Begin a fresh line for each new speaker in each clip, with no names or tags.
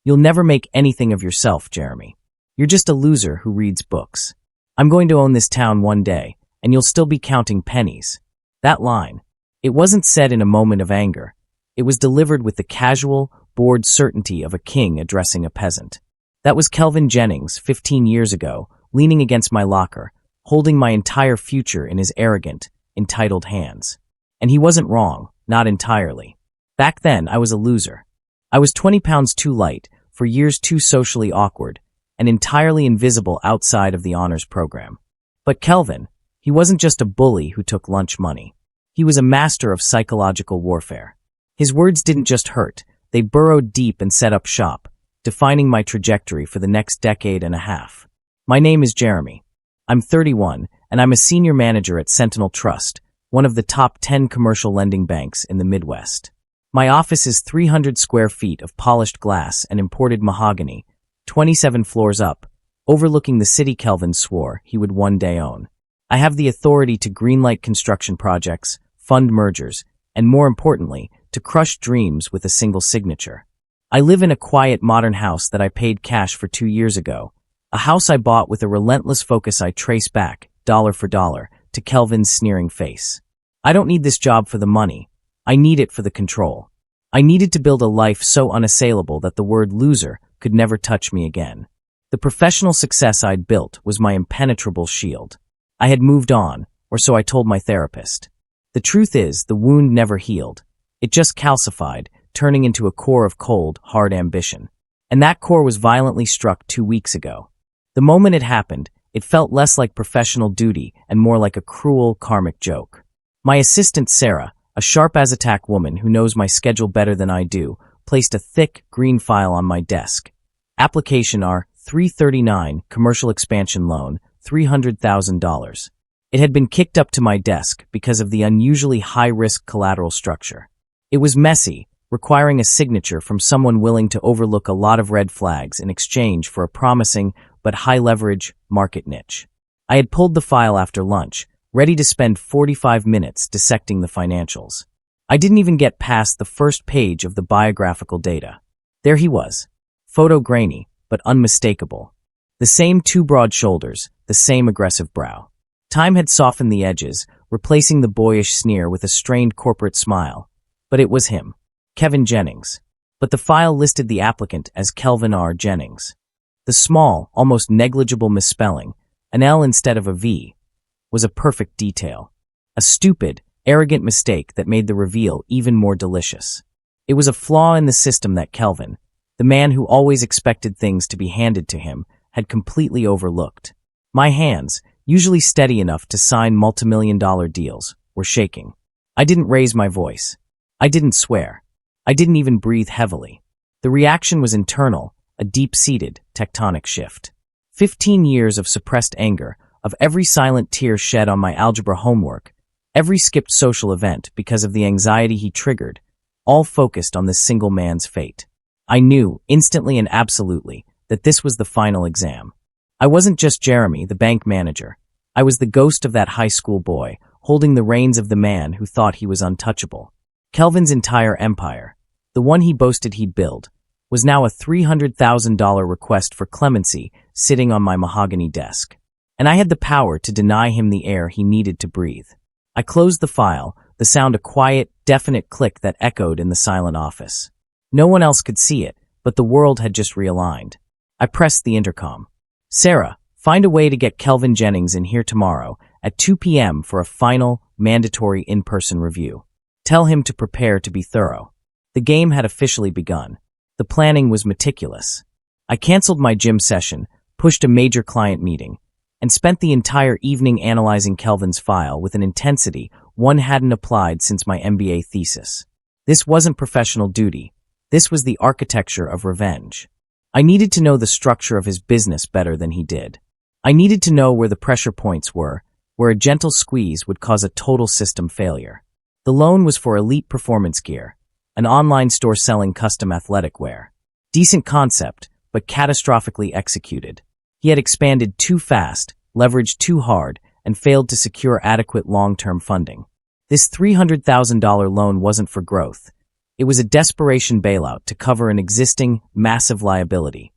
You'll never make anything of yourself, Jeremy. You're just a loser who reads books. I'm going to own this town one day, and you'll still be counting pennies. That line. It wasn't said in a moment of anger. It was delivered with the casual, bored certainty of a king addressing a peasant. That was Kelvin Jennings, 15 years ago, leaning against my locker, holding my entire future in his arrogant, entitled hands. And he wasn't wrong, not entirely. Back then, I was a loser. I was 20 pounds too light, for years too socially awkward, and entirely invisible outside of the honors program. But Kelvin, he wasn't just a bully who took lunch money. He was a master of psychological warfare. His words didn't just hurt, they burrowed deep and set up shop, defining my trajectory for the next decade and a half. My name is Jeremy. I'm 31, and I'm a senior manager at Sentinel Trust, one of the top 10 commercial lending banks in the Midwest. My office is 300 square feet of polished glass and imported mahogany, 27 floors up, overlooking the city Kelvin swore he would one day own. I have the authority to greenlight construction projects, fund mergers, and more importantly, to crush dreams with a single signature. I live in a quiet modern house that I paid cash for 2 years ago, a house I bought with a relentless focus I trace back, dollar for dollar, to Kelvin's sneering face. I don't need this job for the money. I need it for the control. I needed to build a life so unassailable that the word loser could never touch me again. The professional success I'd built was my impenetrable shield. I had moved on, or so I told my therapist. The truth is, the wound never healed. It just calcified, turning into a core of cold, hard ambition. And that core was violently struck 2 weeks ago. The moment it happened, it felt less like professional duty and more like a cruel, karmic joke. My assistant Sarah, a sharp-as-a-tack woman who knows my schedule better than I do, placed a thick, green file on my desk. Application R339, commercial expansion loan, $300,000. It had been kicked up to my desk because of the unusually high-risk collateral structure. It was messy, requiring a signature from someone willing to overlook a lot of red flags in exchange for a promising but high-leverage market niche. I had pulled the file after lunch, ready to spend 45 minutes dissecting the financials. I didn't even get past the first page of the biographical data. There he was. Photo grainy, but unmistakable. The same 2 broad shoulders, the same aggressive brow. Time had softened the edges, replacing the boyish sneer with a strained corporate smile. But it was him. Kevin Jennings. But the file listed the applicant as Kelvin R. Jennings. The small, almost negligible misspelling, an L instead of a V, was a perfect detail. A stupid, arrogant mistake that made the reveal even more delicious. It was a flaw in the system that Kelvin, the man who always expected things to be handed to him, had completely overlooked. My hands, usually steady enough to sign multimillion-dollar deals, were shaking. I didn't raise my voice. I didn't swear. I didn't even breathe heavily. The reaction was internal, a deep-seated, tectonic shift. 15 years of suppressed anger, of every silent tear shed on my algebra homework, every skipped social event because of the anxiety he triggered, all focused on this single man's fate. I knew, instantly and absolutely, that this was the final exam. I wasn't just Jeremy, the bank manager. I was the ghost of that high school boy, holding the reins of the man who thought he was untouchable. Kelvin's entire empire, the one he boasted he'd build, was now a $300,000 request for clemency sitting on my mahogany desk. And I had the power to deny him the air he needed to breathe. I closed the file, the sound a quiet, definite click that echoed in the silent office. No one else could see it, but the world had just realigned. I pressed the intercom. Sarah, find a way to get Kelvin Jennings in here tomorrow at 2 p.m. for a final, mandatory in-person review. Tell him to prepare to be thorough. The game had officially begun. The planning was meticulous. I canceled my gym session, pushed a major client meeting, and spent the entire evening analyzing Kelvin's file with an intensity one hadn't applied since my MBA thesis. This wasn't professional duty. This was the architecture of revenge. I needed to know the structure of his business better than he did. I needed to know where the pressure points were, where a gentle squeeze would cause a total system failure. The loan was for Elite Performance Gear, an online store selling custom athletic wear. Decent concept, but catastrophically executed. He had expanded too fast, leveraged too hard, and failed to secure adequate long-term funding. This $300,000 loan wasn't for growth. It was a desperation bailout to cover an existing, massive liability.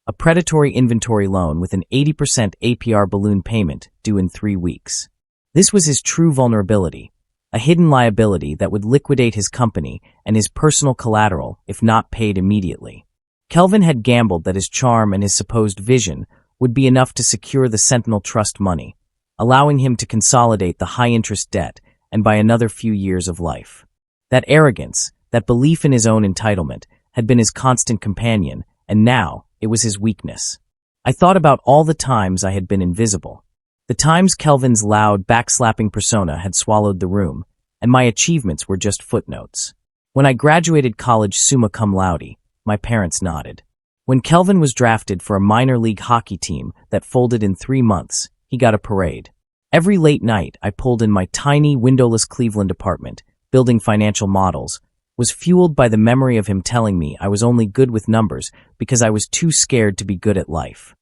A predatory inventory loan with an 80% APR balloon payment due in 3 weeks. This was his true vulnerability, a hidden liability that would liquidate his company and his personal collateral if not paid immediately. Kelvin had gambled that his charm and his supposed vision would be enough to secure the Sentinel Trust money, allowing him to consolidate the high-interest debt and buy another few years of life. That arrogance, that belief in his own entitlement, had been his constant companion, and now it was his weakness. I thought about all the times I had been invisible. The times Kelvin's loud, backslapping persona had swallowed the room, and my achievements were just footnotes. When I graduated college summa cum laude, my parents nodded. When Kelvin was drafted for a minor league hockey team that folded in 3 months, he got a parade. Every late night I pulled in my tiny, windowless Cleveland apartment, building financial models, was fueled by the memory of him telling me I was only good with numbers because I was too scared to be good at life.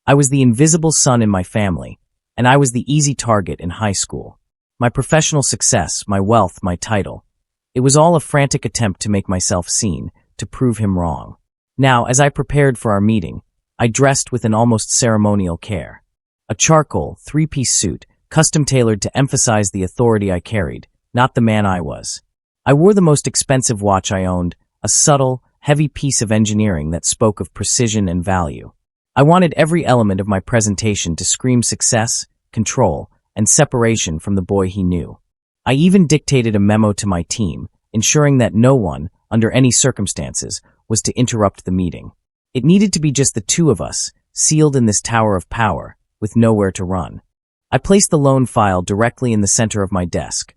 I was the invisible son in my family, and I was the easy target in high school. My professional success, my wealth, my title. It was all a frantic attempt to make myself seen, to prove him wrong. Now, as I prepared for our meeting, I dressed with an almost ceremonial care. A charcoal, 3-piece suit, custom-tailored to emphasize the authority I carried, not the man I was. I wore the most expensive watch I owned, a subtle, heavy piece of engineering that spoke of precision and value. I wanted every element of my presentation to scream success, control, and separation from the boy he knew. I even dictated a memo to my team, ensuring that no one, under any circumstances, was to interrupt the meeting. It needed to be just the two of us, sealed in this tower of power, with nowhere to run. I placed the loan file directly in the center of my desk,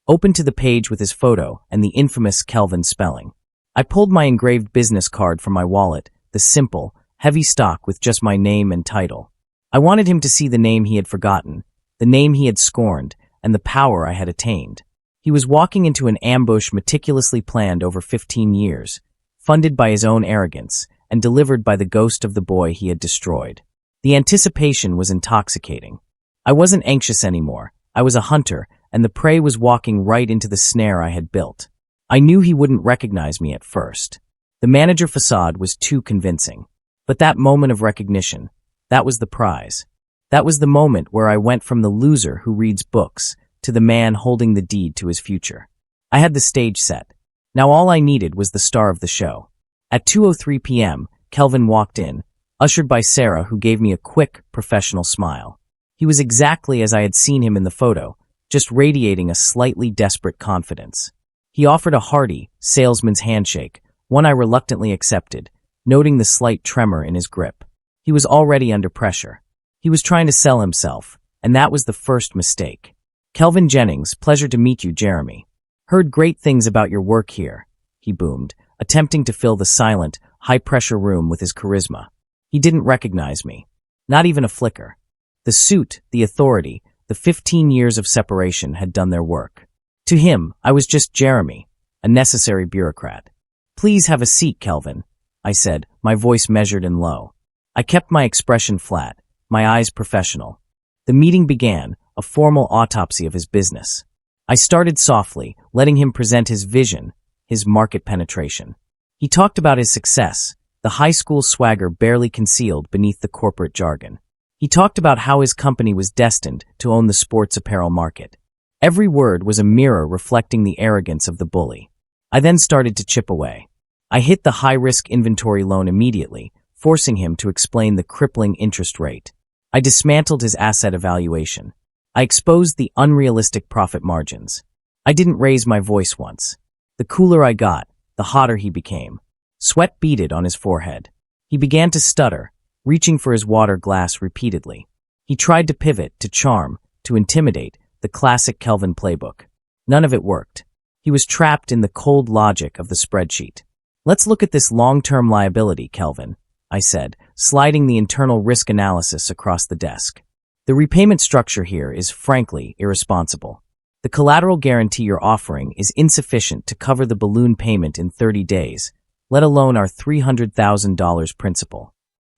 open to the page with his photo and the infamous Kelvin spelling. I pulled my engraved business card from my wallet, the simple, heavy stock with just my name and title. I wanted him to see the name he had forgotten, the name he had scorned, and the power I had attained. He was walking into an ambush meticulously planned over 15 years, funded by his own arrogance, and delivered by the ghost of the boy he had destroyed. The anticipation was intoxicating. I wasn't anxious anymore. I was a hunter, and the prey was walking right into the snare I had built. I knew he wouldn't recognize me at first. The manager facade was too convincing. But that moment of recognition, that was the prize. That was the moment where I went from the loser who reads books to the man holding the deed to his future. I had the stage set. Now all I needed was the star of the show. At 2:03 p.m., Kelvin walked in, ushered by Sarah, who gave me a quick, professional smile. He was exactly as I had seen him in the photo, just radiating a slightly desperate confidence. He offered a hearty, salesman's handshake, one I reluctantly accepted, noting the slight tremor in his grip. He was already under pressure. He was trying to sell himself, and that was the first mistake. "Kelvin Jennings, pleasure to meet you, Jeremy. Heard great things about your work here," he boomed, attempting to fill the silent, high-pressure room with his charisma. He didn't recognize me. Not even a flicker. The suit, the authority, the 15 years of separation had done their work. To him, I was just Jeremy, a necessary bureaucrat. "Please have a seat, Kelvin," I said, my voice measured and low. I kept my expression flat, my eyes professional. The meeting began, a formal autopsy of his business. I started softly, letting him present his vision, his market penetration. He talked about his success, the high school swagger barely concealed beneath the corporate jargon. He talked about how his company was destined to own the sports apparel market. Every word was a mirror reflecting the arrogance of the bully. I then started to chip away. I hit the high-risk inventory loan immediately, forcing him to explain the crippling interest rate. I dismantled his asset evaluation. I exposed the unrealistic profit margins. I didn't raise my voice once. The cooler I got, the hotter he became. Sweat beaded on his forehead. He began to stutter, reaching for his water glass repeatedly. He tried to pivot, to charm, to intimidate, the classic Kelvin playbook. None of it worked. He was trapped in the cold logic of the spreadsheet. "Let's look at this long-term liability, Kelvin," I said, sliding the internal risk analysis across the desk. "The repayment structure here is, frankly, irresponsible. The collateral guarantee you're offering is insufficient to cover the balloon payment in 30 days, let alone our $300,000 principal."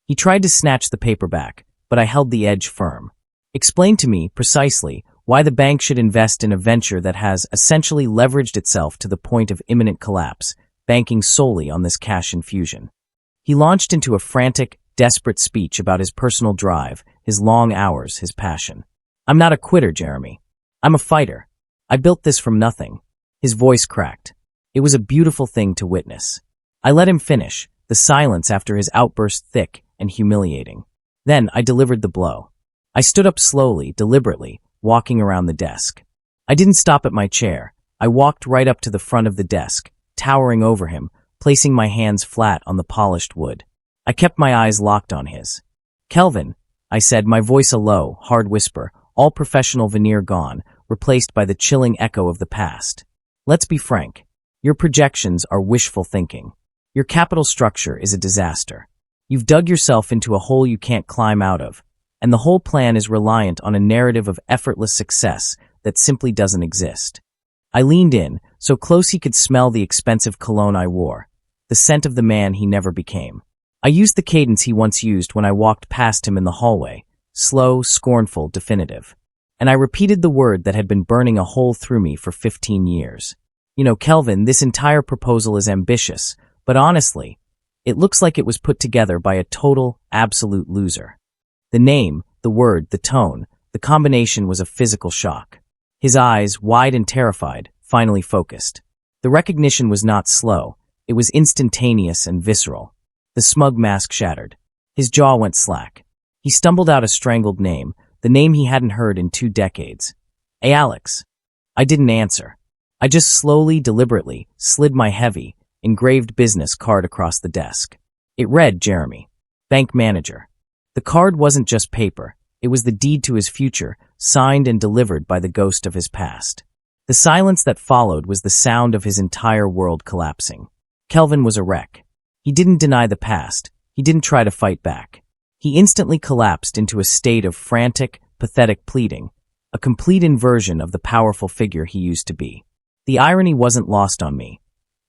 He tried to snatch the paper back, but I held the edge firm. "Explain to me, precisely, why the bank should invest in a venture that has essentially leveraged itself to the point of imminent collapse, banking solely on this cash infusion. He launched into a frantic, desperate speech about his personal drive, his long hours, his passion. "I'm not a quitter, Jeremy. I'm a fighter. I built this from nothing." His voice cracked. It was a beautiful thing to witness. I let him finish, the silence after his outburst thick and humiliating. Then I delivered the blow. I stood up slowly, deliberately, walking around the desk. I didn't stop at my chair. I walked right up to the front of the desk, towering over him, placing my hands flat on the polished wood. I kept my eyes locked on his. "Kelvin," I said, my voice a low, hard whisper, all professional veneer gone, replaced by the chilling echo of the past. "Let's be frank. Your projections are wishful thinking. Your capital structure is a disaster. You've dug yourself into a hole you can't climb out of, and the whole plan is reliant on a narrative of effortless success that simply doesn't exist." I leaned in, so close he could smell the expensive cologne I wore, the scent of the man he never became. I used the cadence he once used when I walked past him in the hallway, slow, scornful, definitive. And I repeated the word that had been burning a hole through me for 15 years. "You know, Kelvin, this entire proposal is ambitious, but honestly, it looks like it was put together by a total, absolute loser." The name, the word, the tone, the combination was a physical shock. His eyes, wide and terrified, finally focused. The recognition was not slow. It was instantaneous and visceral. The smug mask shattered. His jaw went slack. He stumbled out a strangled name, the name he hadn't heard in 2 decades. "Hey, Alex." I didn't answer. I just slowly, deliberately, slid my heavy, engraved business card across the desk. It read Jeremy, bank manager. The card wasn't just paper. It was the deed to his future, signed and delivered by the ghost of his past. The silence that followed was the sound of his entire world collapsing. Kelvin was a wreck. He didn't deny the past. He didn't try to fight back. He instantly collapsed into a state of frantic, pathetic pleading, a complete inversion of the powerful figure he used to be. The irony wasn't lost on me.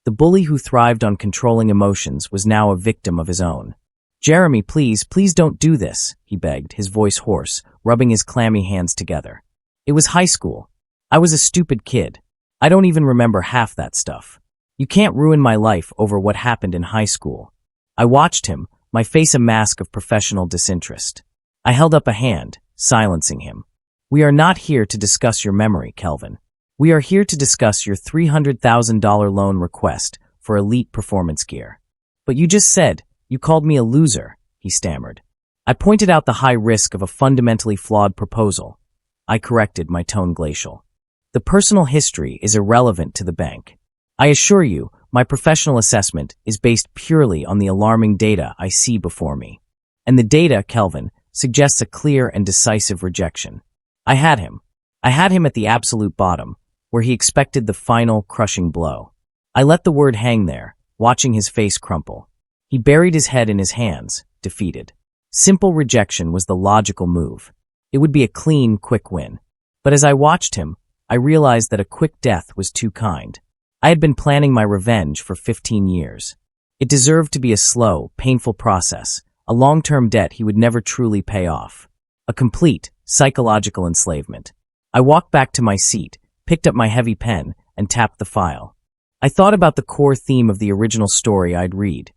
The bully who thrived on controlling emotions was now a victim of his own. "Jeremy, please don't do this," he begged, his voice hoarse, rubbing his clammy hands together. "It was high school. I was a stupid kid. I don't even remember half that stuff. You can't ruin my life over what happened in high school." I watched him, my face a mask of professional disinterest. I held up a hand, silencing him. "We are not here to discuss your memory, Kelvin. We are here to discuss your $300,000 loan request for elite performance gear." "But you just said, you called me a loser," he stammered. I pointed out the high risk of a fundamentally flawed proposal. I corrected, my tone glacial. "The personal history is irrelevant to the bank. I assure you, my professional assessment is based purely on the alarming data I see before me. And the data, Kelvin, suggests a clear and decisive rejection. I had him. I had him at the absolute bottom, where he expected the final, crushing blow. I let the word hang there, watching his face crumple. He buried his head in his hands, defeated. Simple rejection was the logical move. It would be a clean, quick win. But as I watched him, I realized that a quick death was too kind. I had been planning my revenge for 15 years. It deserved to be a slow, painful process, a long-term debt he would never truly pay off. A complete, psychological enslavement. I walked back to my seat, picked up my heavy pen, and tapped the file. I thought about the core theme of the original story I'd read,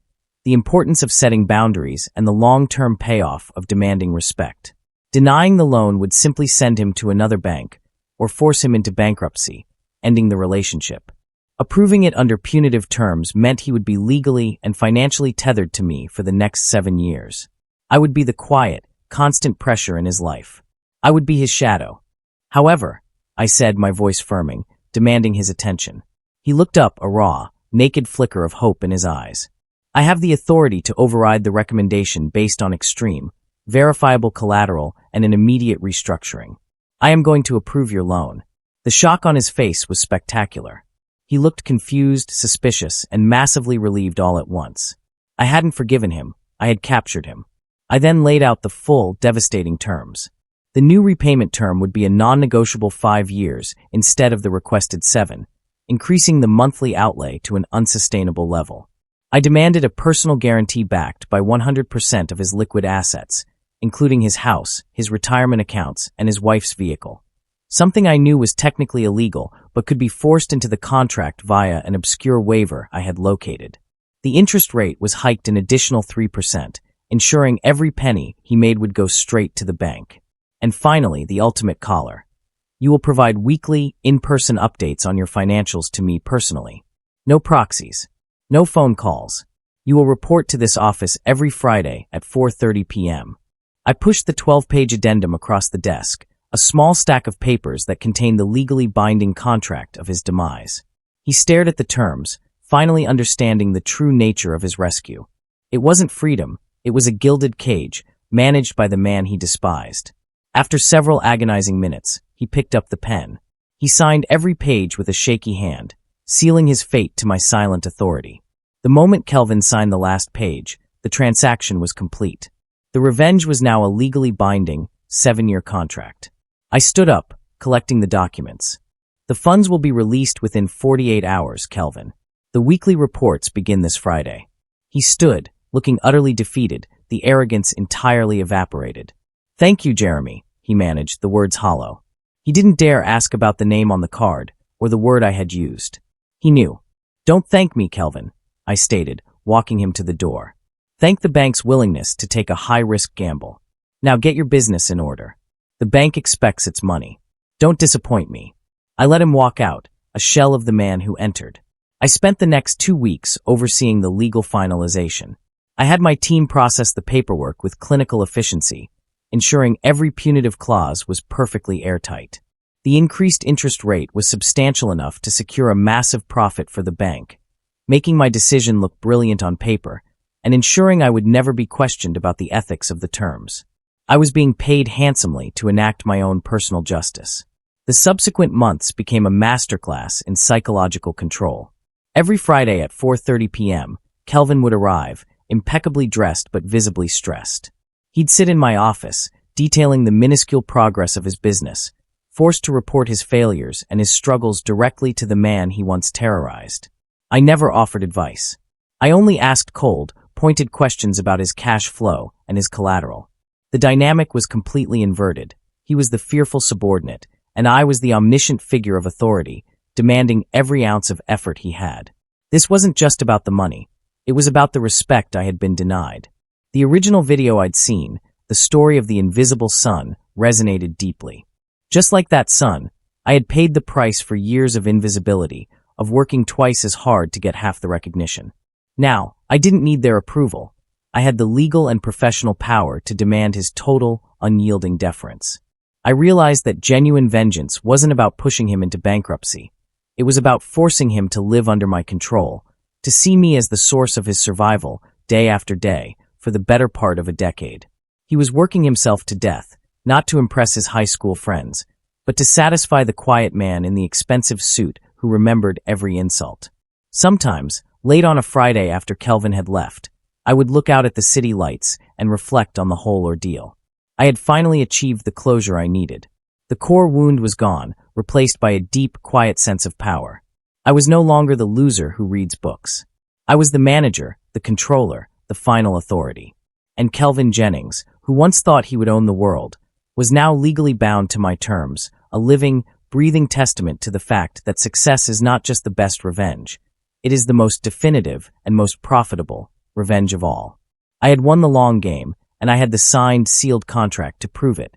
the importance of setting boundaries and the long-term payoff of demanding respect. Denying the loan would simply send him to another bank, or force him into bankruptcy, ending the relationship. Approving it under punitive terms meant he would be legally and financially tethered to me for the next 7 years. I would be the quiet, constant pressure in his life. I would be his shadow. "However," I said, my voice firming, demanding his attention. He looked up, a raw, naked flicker of hope in his eyes. "I have the authority to override the recommendation based on extreme, verifiable collateral and an immediate restructuring. I am going to approve your loan." The shock on his face was spectacular. He looked confused, suspicious, and massively relieved all at once. I hadn't forgiven him. I had captured him. I then laid out the full, devastating terms. The new repayment term would be a non-negotiable 5 years instead of the requested 7, increasing the monthly outlay to an unsustainable level. I demanded a personal guarantee backed by 100% of his liquid assets, including his house, his retirement accounts, and his wife's vehicle. Something I knew was technically illegal, but could be forced into the contract via an obscure waiver I had located. The interest rate was hiked an additional 3%, ensuring every penny he made would go straight to the bank. And finally, the ultimate collar. You will provide weekly, in-person updates on your financials to me personally. No proxies. No phone calls. You will report to this office every Friday at 4:30 p.m. I pushed the 12-page addendum across the desk, a small stack of papers that contained the legally binding contract of his demise. He stared at the terms, finally understanding the true nature of his rescue. It wasn't freedom, it was a gilded cage, managed by the man he despised. After several agonizing minutes, he picked up the pen. He signed every page with a shaky hand, sealing his fate to my silent authority. The moment Kelvin signed the last page, the transaction was complete. The revenge was now a legally binding, 7-year contract. I stood up, collecting the documents. The funds will be released within 48 hours, Kelvin. The weekly reports begin this Friday. He stood, looking utterly defeated, the arrogance entirely evaporated. Thank you, Jeremy, he managed, the words hollow. He didn't dare ask about the name on the card, or the word I had used. He knew. Don't thank me, Kelvin, I stated, walking him to the door. Thank the bank's willingness to take a high-risk gamble. Now get your business in order. The bank expects its money. Don't disappoint me. I let him walk out, a shell of the man who entered. I spent the next 2 weeks overseeing the legal finalization. I had my team process the paperwork with clinical efficiency, ensuring every punitive clause was perfectly airtight. The increased interest rate was substantial enough to secure a massive profit for the bank, making my decision look brilliant on paper, and ensuring I would never be questioned about the ethics of the terms. I was being paid handsomely to enact my own personal justice. The subsequent months became a masterclass in psychological control. Every Friday at 4:30 p.m., Kelvin would arrive, impeccably dressed but visibly stressed. He'd sit in my office, detailing the minuscule progress of his business, forced to report his failures and his struggles directly to the man he once terrorized. I never offered advice. I only asked cold, pointed questions about his cash flow and his collateral. The dynamic was completely inverted. He was the fearful subordinate, and I was the omniscient figure of authority, demanding every ounce of effort he had. This wasn't just about the money. It was about the respect I had been denied. The original video I'd seen, the story of the invisible son, resonated deeply. Just like that son, I had paid the price for years of invisibility, of working twice as hard to get half the recognition. Now, I didn't need their approval. I had the legal and professional power to demand his total, unyielding deference. I realized that genuine vengeance wasn't about pushing him into bankruptcy. It was about forcing him to live under my control, to see me as the source of his survival, day after day, for the better part of a decade. He was working himself to death, not to impress his high school friends, but to satisfy the quiet man in the expensive suit who remembered every insult. Sometimes, late on a Friday after Kelvin had left, I would look out at the city lights and reflect on the whole ordeal. I had finally achieved the closure I needed. The core wound was gone, replaced by a deep, quiet sense of power. I was no longer the loser who reads books. I was the manager, the controller, the final authority. And Kelvin Jennings, who once thought he would own the world, was now legally bound to my terms, a living, breathing testament to the fact that success is not just the best revenge. It is the most definitive and most profitable revenge of all. I had won the long game, and I had the signed, sealed contract to prove it.